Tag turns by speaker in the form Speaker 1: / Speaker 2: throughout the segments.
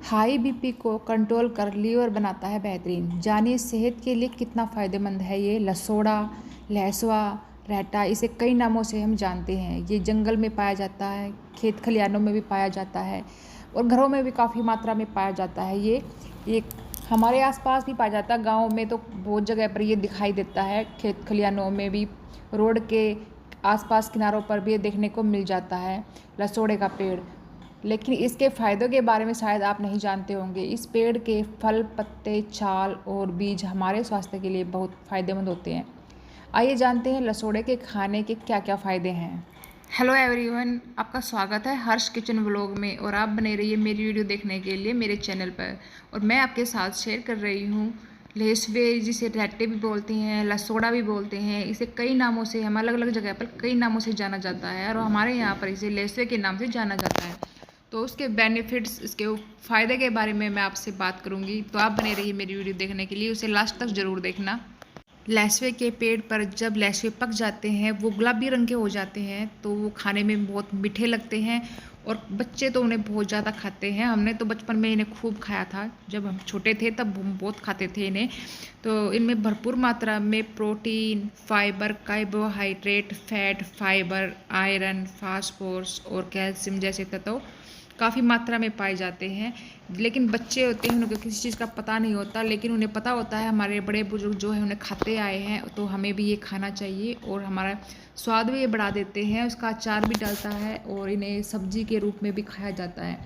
Speaker 1: High BP को control कर liver बनाता है बेहतरीन। जानिए सेहत के लिए कितना फ़ायदेमंद है ये लसोड़ा, लहसुआ, रहटा। इसे कई नामों से हम जानते हैं। ये जंगल में पाया जाता है, खेत खलिहानों में भी पाया जाता है और घरों में भी काफ़ी मात्रा में पाया जाता है। ये हमारे आसपास भी पाया जाता है। गाँव में तो बहुत जगह पर ये दिखाई देता है, खेत खलिहानों में भी, रोड के आसपास किनारों पर भी ये देखने को मिल जाता है लसोड़े का पेड़। लेकिन इसके फ़ायदों के बारे में शायद आप नहीं जानते होंगे। इस पेड़ के फल, पत्ते, छाल और बीज हमारे स्वास्थ्य के लिए बहुत फ़ायदेमंद होते हैं। आइए जानते हैं लसोड़े के खाने के क्या क्या फ़ायदे हैं। हेलो एवरीवन, आपका स्वागत है हर्ष किचन व्लॉग में और आप बने रहिए मेरी वीडियो देखने के लिए मेरे चैनल पर। और मैं आपके साथ शेयर कर रही हूँ लहसुए, जिसे रहटे भी बोलते हैं, लसोड़ा भी बोलते हैं। इसे कई नामों से, हम अलग अलग जगह पर कई नामों से जाना जाता है और हमारे यहाँ पर इसे लहसुए के नाम से जाना जाता है। तो उसके बेनिफिट्स, इसके फ़ायदे के बारे में मैं आपसे बात करूंगी। तो आप बने रहिए मेरी वीडियो देखने के लिए, उसे लास्ट तक ज़रूर देखना। लहसुए के पेड़ पर जब लहसुए पक जाते हैं, वो गुलाबी रंग के हो जाते हैं, तो वो खाने में बहुत मीठे लगते हैं और बच्चे तो उन्हें बहुत ज़्यादा खाते हैं। हमने तो बचपन में इन्हें खूब खाया था, जब हम छोटे थे तब हम बहुत खाते थे इन्हें। तो इनमें भरपूर मात्रा में protein, fibre, carbohydrate, fat, fibre, iron, phosphorus और कैल्शियम जैसे तत्व काफ़ी मात्रा में पाए जाते हैं। लेकिन बच्चे होते हैं, उनको किसी चीज़ का पता नहीं होता, लेकिन उन्हें पता होता है हमारे बड़े बुजुर्ग जो है उन्हें खाते आए हैं, तो हमें भी ये खाना चाहिए। और हमारा स्वाद भी ये बढ़ा देते हैं। उसका अचार भी डलता है और इन्हें सब्जी के रूप में भी खाया जाता है।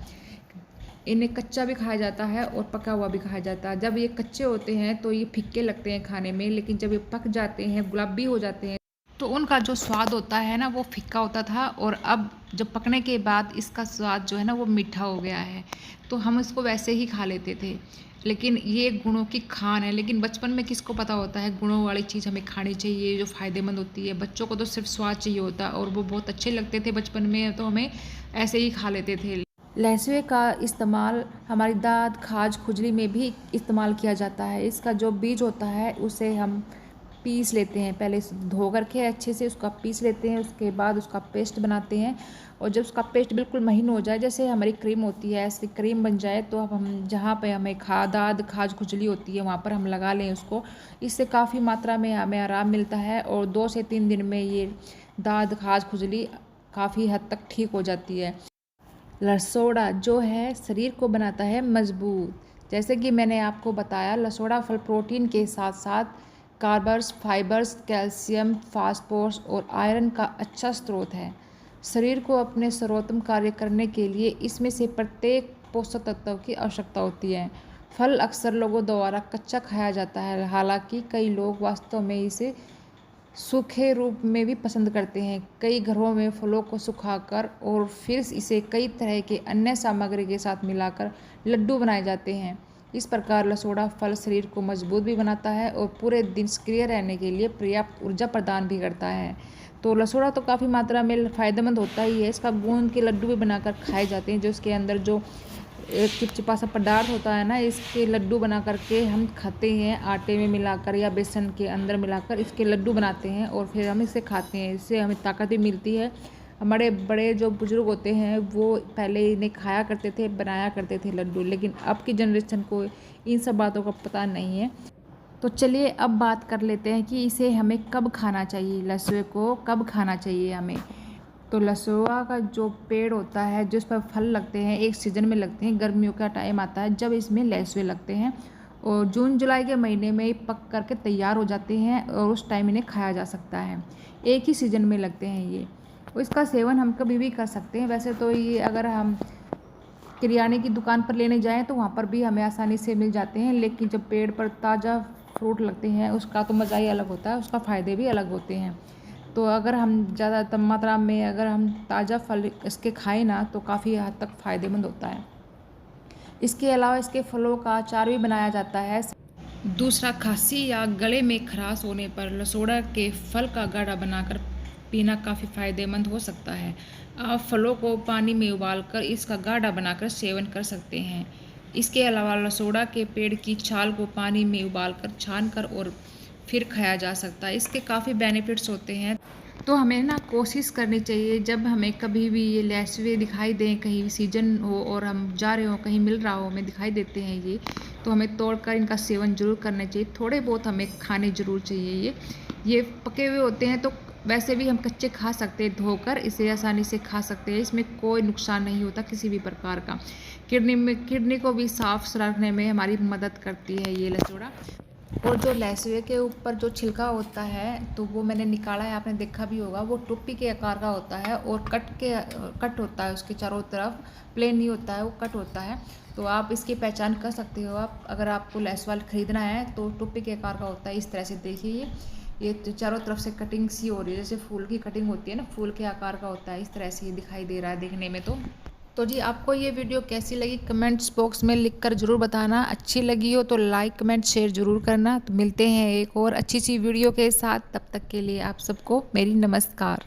Speaker 1: इन्हें कच्चा भी खाया जाता है और पका हुआ भी खाया जाता है। जब ये कच्चे होते हैं तो ये फीके लगते हैं खाने में, लेकिन जब ये पक जाते हैं, गुलाबी हो जाते हैं, तो उनका जो स्वाद होता है ना, वो फीका होता था। और अब जब पकने के बाद इसका स्वाद जो है ना, वो मीठा हो गया है। तो हम इसको वैसे ही खा लेते थे। लेकिन ये गुणों की खान है। लेकिन बचपन में किसको पता होता है गुणों वाली चीज़ हमें खानी चाहिए, जो फ़ायदेमंद होती है। बच्चों को तो सिर्फ स्वाद चाहिए होता है और वो बहुत अच्छे लगते थे बचपन में, तो हमें ऐसे ही खा लेते थे। लहसुए का इस्तेमाल हमारी दाँत, खाज, खुजली में भी इस्तेमाल किया जाता है। इसका जो बीज होता है उसे हम पीस लेते हैं, पहले धो करके अच्छे से उसका पीस लेते हैं, उसके बाद उसका पेस्ट बनाते हैं। और जब उसका पेस्ट बिल्कुल महीन हो जाए, जैसे हमारी क्रीम होती है ऐसी क्रीम बन जाए, तो अब हम जहाँ पे हमें दाद, खाज, खुजली होती है वहाँ पर हम लगा लें उसको। इससे काफ़ी मात्रा में हमें आराम मिलता है और 2 से 3 दिन में ये दाद, खाज, खुजली काफ़ी हद तक ठीक हो जाती है। लसोड़ा जो है शरीर को बनाता है मजबूत। जैसे कि मैंने आपको बताया, लसोड़ा फल प्रोटीन के साथ साथ कार्ब्स, फाइबर्स, कैल्शियम, फास्फोरस और आयरन का अच्छा स्रोत है। शरीर को अपने सर्वोत्तम कार्य करने के लिए इसमें से प्रत्येक पोषक तत्व की आवश्यकता होती है। फल अक्सर लोगों द्वारा कच्चा खाया जाता है, हालांकि कई लोग वास्तव में इसे सूखे रूप में भी पसंद करते हैं। कई घरों में फलों को सुखाकर और फिर इसे कई तरह के अन्य सामग्री के साथ मिलाकर लड्डू बनाए जाते हैं। इस प्रकार लसोड़ा फल शरीर को मजबूत भी बनाता है और पूरे दिन सक्रिय रहने के लिए पर्याप्त ऊर्जा प्रदान भी करता है। तो लसोड़ा तो काफ़ी मात्रा में फ़ायदेमंद होता ही है। इसका गूंद के लड्डू भी बनाकर खाए जाते हैं, जो इसके अंदर जो एक चिपचिपा सा पदार्थ होता है ना, इसके लड्डू बना करके हम खाते हैं, आटे में मिलाकर या बेसन के अंदर मिलाकर इसके लड्डू बनाते हैं और फिर हम इसे खाते हैं। इससे हमें ताकत भी मिलती है। हमारे बड़े जो बुजुर्ग होते हैं वो पहले इन्हें खाया करते थे, बनाया करते थे लड्डू, लेकिन अब की जनरेशन को इन सब बातों का पता नहीं है। तो चलिए अब बात कर लेते हैं कि इसे हमें कब खाना चाहिए, लहसुए को कब खाना चाहिए हमें। तो लसुआ का जो पेड़ होता है, जिस पर फल लगते हैं, एक सीज़न में लगते हैं। गर्मियों का टाइम आता है जब इसमें लहसुए लगते हैं और जून जुलाई के महीने में पक करके तैयार हो जाते हैं और उस टाइम इन्हें खाया जा सकता है। एक ही सीज़न में लगते हैं ये, और इसका सेवन हम कभी भी कर सकते हैं। वैसे तो ये अगर हम किराने की दुकान पर लेने जाएँ तो वहाँ पर भी हमें आसानी से मिल जाते हैं, लेकिन जब पेड़ पर ताज़ा फ्रूट लगते हैं उसका तो मज़ा ही अलग होता है, उसका फ़ायदे भी अलग होते हैं। तो अगर हम ज़्यादा मात्रा में अगर हम ताज़ा फल इसके खाएँ ना, तो काफ़ी हद तक फ़ायदेमंद होता है। इसके अलावा इसके फलों का अचार भी बनाया जाता है। दूसरा, खांसी या गले में खराश होने पर लसोड़ा के फल का गाढ़ा बनाकर पीना काफ़ी फ़ायदेमंद हो सकता है। आप फलों को पानी में उबालकर इसका गाढ़ा बनाकर सेवन कर सकते हैं। इसके अलावा लसोड़ा के पेड़ की छाल को पानी में उबालकर छानकर और फिर खाया जा सकता है। इसके काफ़ी बेनिफिट्स होते हैं। तो हमें ना कोशिश करनी चाहिए, जब हमें कभी भी ये लेसवे दिखाई दें, कहीं सीजन हो और हम जा रहे हो, कहीं मिल रहा हो, हमें दिखाई देते हैं ये, तो हमें तोड़कर इनका सेवन ज़रूर करना चाहिए। थोड़े बहुत हमें खाने ज़रूर चाहिए। ये पके हुए होते हैं तो वैसे भी हम कच्चे खा सकते हैं, धोकर इसे आसानी से खा सकते हैं, इसमें कोई नुकसान नहीं होता किसी भी प्रकार का। किडनी को भी साफ रखने में हमारी मदद करती है ये लसोड़ा। और जो लहसुए के ऊपर जो छिलका होता है तो वो मैंने निकाला है, आपने देखा भी होगा, वो टोपी के आकार का होता है और कट होता है उसके चारों तरफ, प्लेन नहीं होता है, वो कट होता है। तो आप इसकी पहचान कर सकते हो। आप अगर आपको लहसुआ खरीदना है तो टोपी के आकार का होता है, इस तरह से देखिए। ये तो चारों तरफ से कटिंग सी हो रही है, जैसे फूल की कटिंग होती है ना, फूल के आकार का होता है, इस तरह से ये दिखाई दे रहा है देखने में। तो जी आपको ये वीडियो कैसी लगी कमेंट्स बॉक्स में लिखकर ज़रूर बताना। अच्छी लगी हो तो लाइक कमेंट शेयर ज़रूर करना। तो मिलते हैं एक और अच्छी सी वीडियो के साथ, तब तक के लिए आप सबको मेरी नमस्कार।